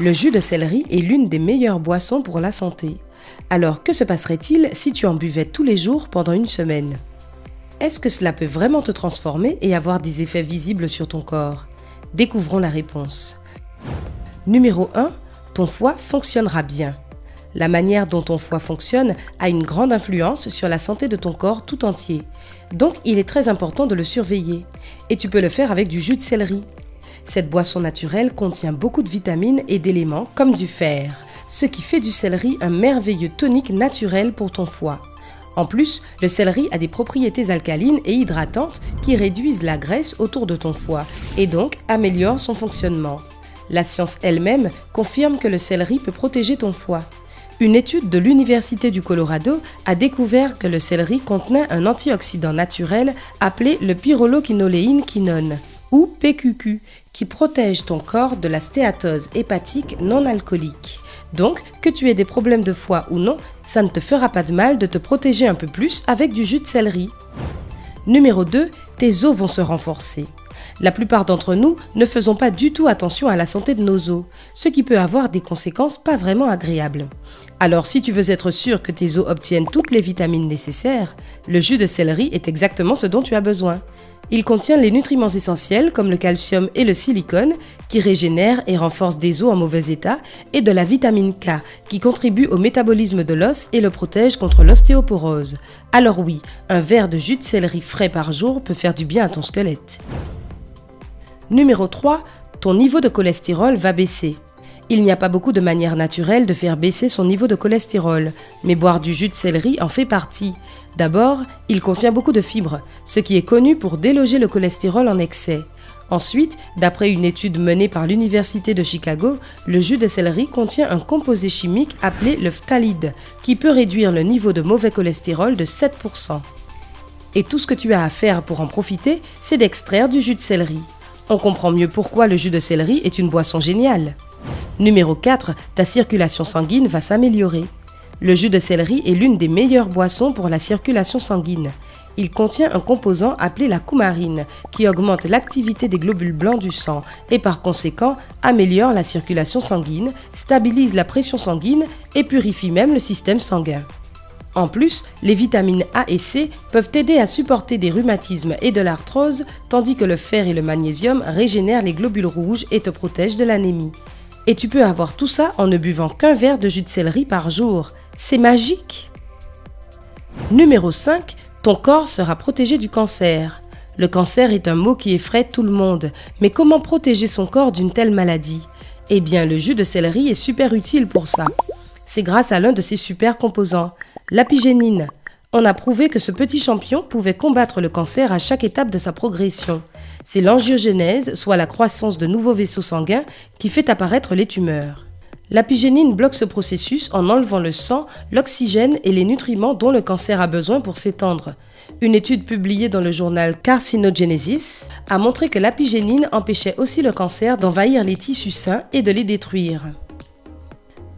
Le jus de céleri est l'une des meilleures boissons pour la santé. Alors que se passerait-il si tu en buvais tous les jours pendant une semaine? Est-ce que cela peut vraiment te transformer et avoir des effets visibles sur ton corps? Découvrons la réponse. Numéro 1. Ton foie fonctionnera bien. La manière dont ton foie fonctionne a une grande influence sur la santé de ton corps tout entier. Donc, il est très important de le surveiller. Et tu peux le faire avec du jus de céleri. Cette boisson naturelle contient beaucoup de vitamines et d'éléments comme du fer, ce qui fait du céleri un merveilleux tonique naturel pour ton foie. En plus, le céleri a des propriétés alcalines et hydratantes qui réduisent la graisse autour de ton foie et donc améliorent son fonctionnement. La science elle-même confirme que le céleri peut protéger ton foie. Une étude de l'Université du Colorado a découvert que le céleri contenait un antioxydant naturel appelé le pyrroloquinoléine-quinone, ou PQQ, qui protège ton corps de la stéatose hépatique non alcoolique. Donc, que tu aies des problèmes de foie ou non, ça ne te fera pas de mal de te protéger un peu plus avec du jus de céleri. Numéro 2, tes os vont se renforcer. La plupart d'entre nous ne faisons pas du tout attention à la santé de nos os, ce qui peut avoir des conséquences pas vraiment agréables. Alors si tu veux être sûr que tes os obtiennent toutes les vitamines nécessaires, le jus de céleri est exactement ce dont tu as besoin. Il contient les nutriments essentiels comme le calcium et le silicone qui régénèrent et renforcent des os en mauvais état et de la vitamine K qui contribue au métabolisme de l'os et le protège contre l'ostéoporose. Alors oui, un verre de jus de céleri frais par jour peut faire du bien à ton squelette. Numéro 3, ton niveau de cholestérol va baisser. Il n'y a pas beaucoup de manières naturelles de faire baisser son niveau de cholestérol, mais boire du jus de céleri en fait partie. D'abord, il contient beaucoup de fibres, ce qui est connu pour déloger le cholestérol en excès. Ensuite, d'après une étude menée par l'Université de Chicago, le jus de céleri contient un composé chimique appelé le phtalide, qui peut réduire le niveau de mauvais cholestérol de 7%. Et tout ce que tu as à faire pour en profiter, c'est d'extraire du jus de céleri. On comprend mieux pourquoi le jus de céleri est une boisson géniale. Numéro 4, ta circulation sanguine va s'améliorer. Le jus de céleri est l'une des meilleures boissons pour la circulation sanguine. Il contient un composant appelé la coumarine qui augmente l'activité des globules blancs du sang et par conséquent améliore la circulation sanguine, stabilise la pression sanguine et purifie même le système sanguin. En plus, les vitamines A et C peuvent aider à supporter des rhumatismes et de l'arthrose, tandis que le fer et le magnésium régénèrent les globules rouges et te protègent de l'anémie. Et tu peux avoir tout ça en ne buvant qu'un verre de jus de céleri par jour. C'est magique! Numéro 5, ton corps sera protégé du cancer. Le cancer est un mot qui effraie tout le monde, mais comment protéger son corps d'une telle maladie? Eh bien, le jus de céleri est super utile pour ça. C'est grâce à l'un de ses super composants, l'apigénine. On a prouvé que ce petit champignon pouvait combattre le cancer à chaque étape de sa progression. C'est l'angiogénèse, soit la croissance de nouveaux vaisseaux sanguins, qui fait apparaître les tumeurs. L'apigénine bloque ce processus en enlevant le sang, l'oxygène et les nutriments dont le cancer a besoin pour s'étendre. Une étude publiée dans le journal Carcinogenesis a montré que l'apigénine empêchait aussi le cancer d'envahir les tissus sains et de les détruire.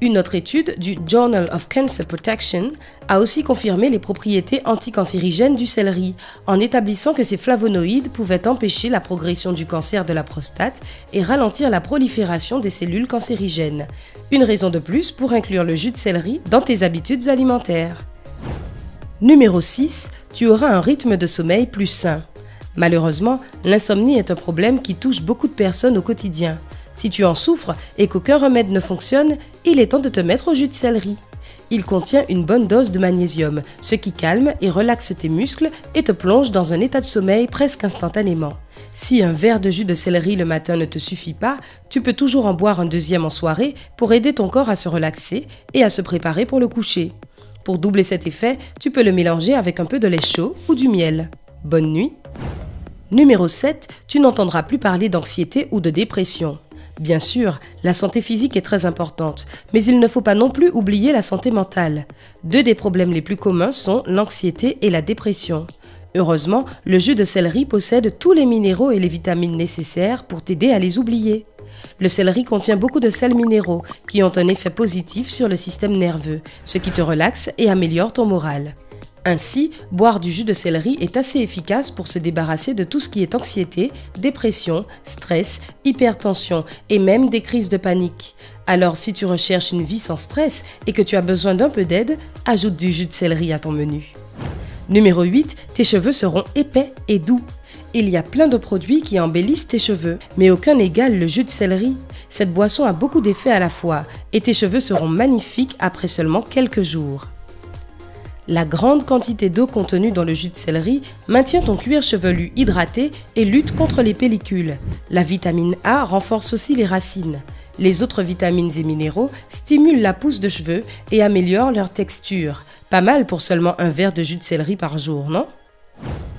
Une autre étude du Journal of Cancer Protection a aussi confirmé les propriétés anticancérigènes du céleri, en établissant que ces flavonoïdes pouvaient empêcher la progression du cancer de la prostate et ralentir la prolifération des cellules cancérigènes. Une raison de plus pour inclure le jus de céleri dans tes habitudes alimentaires. Numéro 6, tu auras un rythme de sommeil plus sain. Malheureusement, l'insomnie est un problème qui touche beaucoup de personnes au quotidien. Si tu en souffres et qu'aucun remède ne fonctionne, il est temps de te mettre au jus de céleri. Il contient une bonne dose de magnésium, ce qui calme et relaxe tes muscles et te plonge dans un état de sommeil presque instantanément. Si un verre de jus de céleri le matin ne te suffit pas, tu peux toujours en boire un deuxième en soirée pour aider ton corps à se relaxer et à se préparer pour le coucher. Pour doubler cet effet, tu peux le mélanger avec un peu de lait chaud ou du miel. Bonne nuit! Numéro 7, tu n'entendras plus parler d'anxiété ou de dépression. Bien sûr, la santé physique est très importante, mais il ne faut pas non plus oublier la santé mentale. Deux des problèmes les plus communs sont l'anxiété et la dépression. Heureusement, le jus de céleri possède tous les minéraux et les vitamines nécessaires pour t'aider à les oublier. Le céleri contient beaucoup de sels minéraux qui ont un effet positif sur le système nerveux, ce qui te relaxe et améliore ton moral. Ainsi, boire du jus de céleri est assez efficace pour se débarrasser de tout ce qui est anxiété, dépression, stress, hypertension et même des crises de panique. Alors si tu recherches une vie sans stress et que tu as besoin d'un peu d'aide, ajoute du jus de céleri à ton menu. Numéro 8, tes cheveux seront épais et doux. Il y a plein de produits qui embellissent tes cheveux, mais aucun n'égale le jus de céleri. Cette boisson a beaucoup d'effets à la fois et tes cheveux seront magnifiques après seulement quelques jours. La grande quantité d'eau contenue dans le jus de céleri maintient ton cuir chevelu hydraté et lutte contre les pellicules. La vitamine A renforce aussi les racines. Les autres vitamines et minéraux stimulent la pousse de cheveux et améliorent leur texture. Pas mal pour seulement un verre de jus de céleri par jour, non?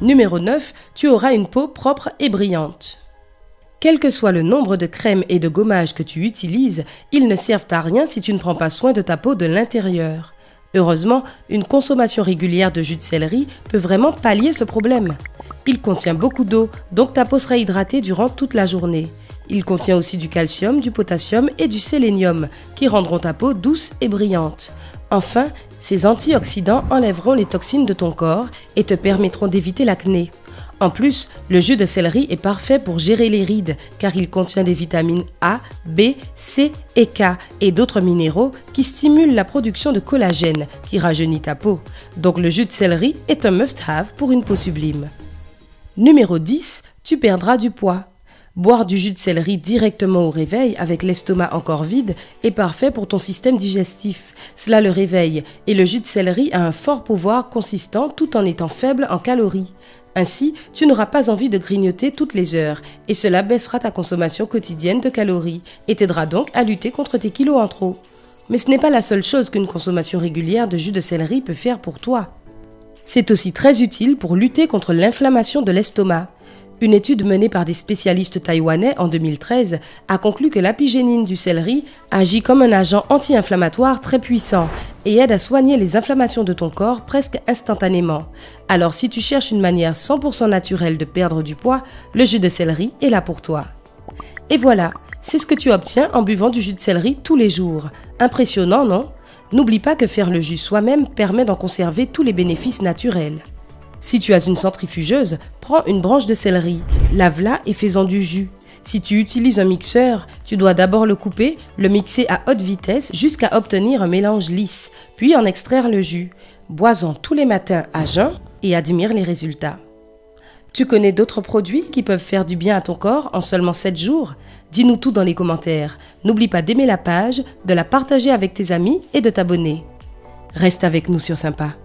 Numéro 9, tu auras une peau propre et brillante. Quel que soit le nombre de crèmes et de gommages que tu utilises, ils ne servent à rien si tu ne prends pas soin de ta peau de l'intérieur. Heureusement, une consommation régulière de jus de céleri peut vraiment pallier ce problème. Il contient beaucoup d'eau, donc ta peau sera hydratée durant toute la journée. Il contient aussi du calcium, du potassium et du sélénium, qui rendront ta peau douce et brillante. Enfin, ces antioxydants enlèveront les toxines de ton corps et te permettront d'éviter l'acné. En plus, le jus de céleri est parfait pour gérer les rides car il contient des vitamines A, B, C et K et d'autres minéraux qui stimulent la production de collagène qui rajeunit ta peau. Donc le jus de céleri est un must-have pour une peau sublime. Numéro 10, tu perdras du poids. Boire du jus de céleri directement au réveil avec l'estomac encore vide est parfait pour ton système digestif. Cela le réveille et le jus de céleri a un fort pouvoir consistant tout en étant faible en calories. Ainsi, tu n'auras pas envie de grignoter toutes les heures et cela baissera ta consommation quotidienne de calories et t'aidera donc à lutter contre tes kilos en trop. Mais ce n'est pas la seule chose qu'une consommation régulière de jus de céleri peut faire pour toi. C'est aussi très utile pour lutter contre l'inflammation de l'estomac. Une étude menée par des spécialistes taïwanais en 2013 a conclu que l'apigénine du céleri agit comme un agent anti-inflammatoire très puissant et aide à soigner les inflammations de ton corps presque instantanément. Alors si tu cherches une manière 100% naturelle de perdre du poids, le jus de céleri est là pour toi. Et voilà, c'est ce que tu obtiens en buvant du jus de céleri tous les jours. Impressionnant, non? N'oublie pas que faire le jus soi-même permet d'en conserver tous les bénéfices naturels. Si tu as une centrifugeuse, prends une branche de céleri, lave-la et fais-en du jus. Si tu utilises un mixeur, tu dois d'abord le couper, le mixer à haute vitesse jusqu'à obtenir un mélange lisse, puis en extraire le jus. Bois-en tous les matins à jeun et admire les résultats. Tu connais d'autres produits qui peuvent faire du bien à ton corps en seulement 7 jours? Dis-nous tout dans les commentaires. N'oublie pas d'aimer la page, de la partager avec tes amis et de t'abonner. Reste avec nous sur Sympa.